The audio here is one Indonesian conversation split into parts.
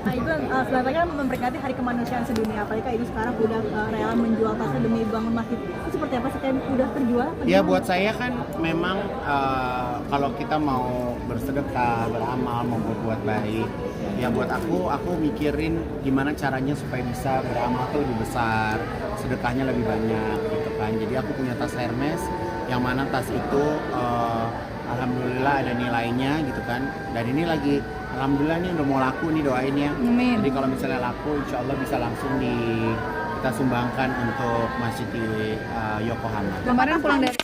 Nah itu sebenarnya kan memperingati Hari Kemanusiaan Sedunia, apalagi Kak Ibu sekarang udah rela menjual tasnya demi bangun masjid. Itu seperti apa sih, kayak udah terjual? Ya buat saya kan memang kalau kita mau bersedekah, beramal, mau berbuat baik, ya buat aku mikirin gimana caranya supaya bisa beramal tuh lebih besar, sedekahnya lebih banyak gitu kan. Jadi aku punya tas Hermes, yang mana tas itu alhamdulillah ada nilainya gitu kan. Dan ini lagi alhamdulillah nih udah mau laku nih, doain ya. Amin. Jadi kalau misalnya laku, insya Allah bisa langsung kita sumbangkan untuk masjid di Yokohama. Kemarin pulang dari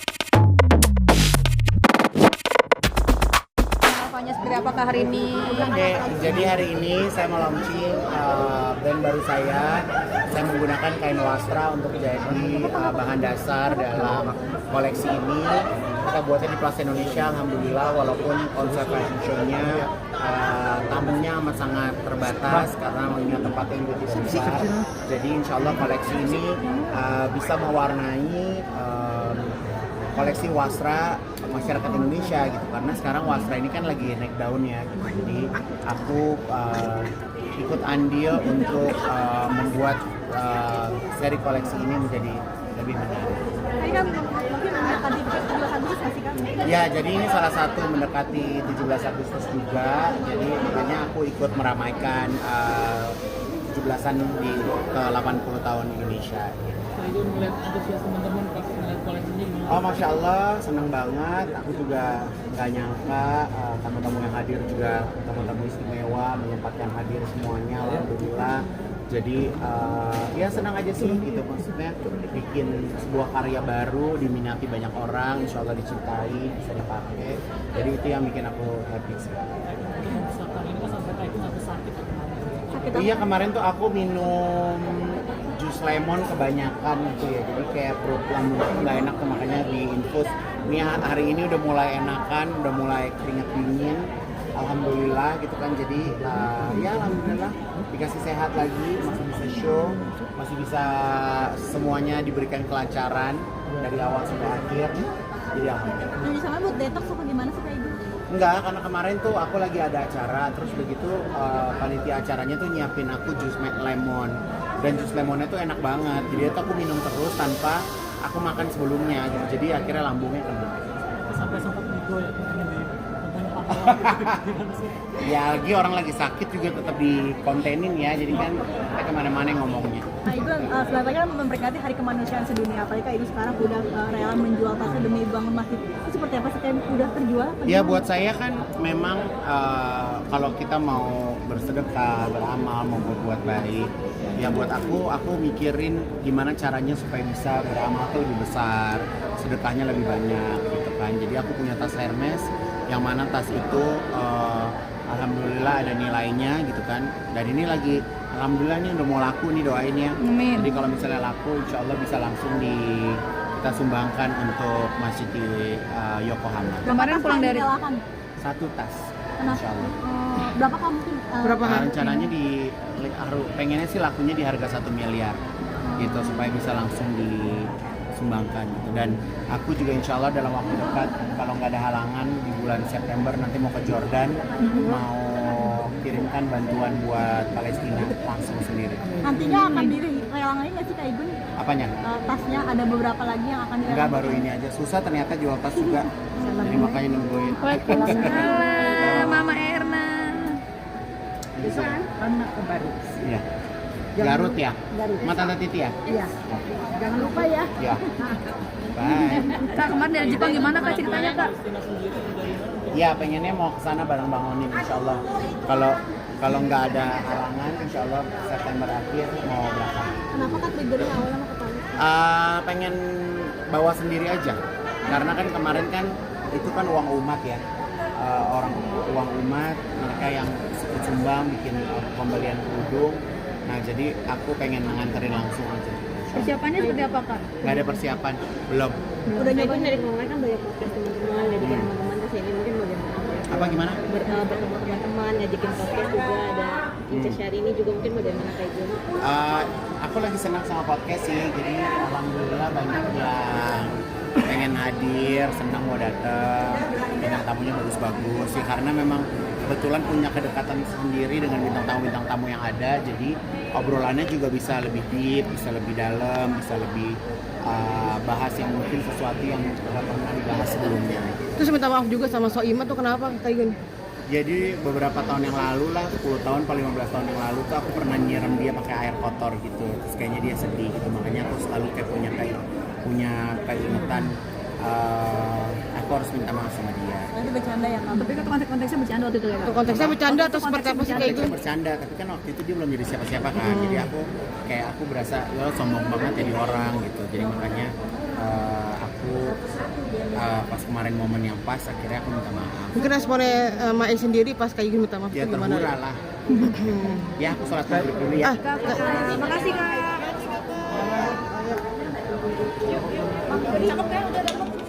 Apanya seperti apakah hari ini? Oke, jadi hari ini saya mau launching brand baru saya. Saya menggunakan kain wastra untuk jadi bahan dasar dalam koleksi ini. Kita buatnya di Plaza Indonesia, alhamdulillah, walaupun konsep fashion show-nya tamunya amat sangat terbatas karena mengingat tempatnya juga tidak besar. Jadi insya Allah koleksi ini bisa mewarnai koleksi wastra masyarakat Indonesia gitu, karena sekarang wastra ini kan lagi naik daun ya gitu. Jadi aku ikut andil untuk membuat seri koleksi ini menjadi lebih menarik. Ini kan mungkin mendekati 17 Agustus nggak sih Kak? Ya, jadi ini salah satu mendekati 17 Agustus juga. Jadi makanya aku ikut meramaikan 17-an di ke 80 tahun Indonesia. Saya juga melihat antusias teman-teman pas melihat koleksinya gimana? Oh, Masya Allah, senang banget. Aku juga nggak nyangka tamu-tamu yang hadir juga tamu-tamu istimewa, menyempatkan hadir semuanya, alhamdulillah. Jadi ya senang aja sih gitu, maksudnya bikin sebuah karya baru diminati banyak orang, insya Allah dicintai, bisa dipakai. Jadi itu yang bikin aku happy sih. Misalkan ini kan sampai kayak itu sampai sakit ya kemarin. Iya, kemarin tuh aku minum jus lemon kebanyakan gitu ya, jadi kayak perut lambungku nggak enak tuh, makanya diinfus. Ini hari ini udah mulai enakan, udah mulai keringat dingin, alhamdulillah gitu kan. Jadi ya alhamdulillah dikasih sehat lagi, masih bisa show, masih bisa semuanya diberikan kelancaran dari awal sampai akhir. Jadi alhamdulillah. Nah, misalnya buat detox apa gimana sih Kak Ibu? Enggak, karena kemarin tuh aku lagi ada acara, terus begitu panitia acaranya tuh nyiapin aku jus lemon, dan jus lemonnya tuh enak banget, jadi itu aku minum terus tanpa aku makan sebelumnya gitu. Jadi akhirnya lambungnya kena. Sampai sempat nego ya ini di tentang pahlawan gimana sih? Ya lagi orang lagi sakit juga tetap dikontenin ya, jadi kan mereka mana-mana ngomongnya. Nah itu sebenarnya kan memperingati Hari Kemanusiaan Sedunia, apalagi Kak Ibu sekarang udah rela menjual tasnya demi bangun masjid. Itu seperti apa sih, kayak udah terjual? Ya buat saya kan memang kalau kita mau bersedekah, beramal, mau berbuat baik, ya buat aku mikirin gimana caranya supaya bisa beramal tuh lebih besar, sedekahnya lebih banyak gitu kan. Jadi aku punya tas Hermes, yang mana tas itu alhamdulillah ada nilainya gitu kan. Dan ini lagi alhamdulillah nih udah mau laku nih, doain ya. Amin. Jadi kalau misalnya laku, insya Allah bisa langsung kita sumbangkan untuk masjid di Yokohama. Kemarin pulang dari Satu tas, Kenapa? insya Allah. Berapa kamu mungkin? Berapa hari? Rencananya pengennya sih lakunya di harga 1 miliar gitu, supaya bisa langsung disumbangkan gitu. Dan aku juga insya Allah dalam waktu dekat, kalau nggak ada halangan, di bulan September nanti mau ke Jordan, mau kirimkan bantuan buat Palestina langsung sendiri. Nantinya akan direlang lagi nggak sih Kak Ibu? Apanya? Tasnya ada beberapa lagi yang akan Enggak, baru ini aja. Susah ternyata jual tas juga, jadi makanya nungguin. Waalaikumsalam, Mama Erna. anak baru. Iya. Garut ya? Garut. Sama Tante Titi ya? Iya. Jangan lupa ya. Ya. Bye. Kak, kemarin dari Jepang gimana Kak ceritanya Kak? Ya, pengennya mau ke sana bareng Bang Onim, insya Allah. Kalau nggak ada halangan, insya Allah September akhir mau berangkat. Kenapa Kak triggernya awalnya mau ke Paris? Pengen bawa sendiri aja, karena kan kemarin kan itu kan uang umat ya. Uang umat, mereka yang ikut sumbang bikin pembelian kerudung. Nah, jadi aku pengen nganterin langsung aja. Persiapannya seperti apa Kak? Nggak ada persiapan, belum. Udah nyobain dari kemarin kan banyak podcast teman-teman, ngajakin teman-teman ke sini, mungkin bagaimana? Apa gimana? Bertemu teman-teman, ngajakin podcast juga ada Cinta Syahrini juga, mungkin bagaimana Kak Ibu? Aku lagi senang sama podcast sih, jadi alhamdulillah banyak yang pengen hadir, senang mau datang, bintang tamunya bagus-bagus sih, karena memang kebetulan punya kedekatan sendiri dengan bintang tamu yang ada, jadi obrolannya juga bisa lebih deep, bisa lebih dalam, bisa lebih bahas yang mungkin sesuatu yang nggak pernah dibahas sebelumnya. Terus minta maaf juga sama Soimah tuh kenapa Kak Igun? Jadi beberapa tahun yang lalu lah, 10 tahun, paling 15 tahun yang lalu tuh aku pernah nyiram dia pakai air kotor gitu. Terus kayaknya dia sedih gitu, makanya aku selalu kayak punya keingetan aku harus minta maaf sama dia. Itu bercanda ya Kak? Tapi kan konteksnya bercanda waktu itu ya Kak? Konteksnya bercanda atau seperti apa sih Kak Igun? Konteksnya bercanda, tapi kan waktu itu dia belum jadi siapa-siapa kan. Jadi aku berasa ya sombong banget jadi orang gitu. Jadi makanya aku pas kemarin momen yang pas akhirnya aku minta maaf. Mungkin responnya Mae sendiri pas Kak Igun minta maaf Ya itu gimana? terhura lah. Ya aku sholat maghrib dulu ya. Makasih Kak. Cakep kan udah dapat.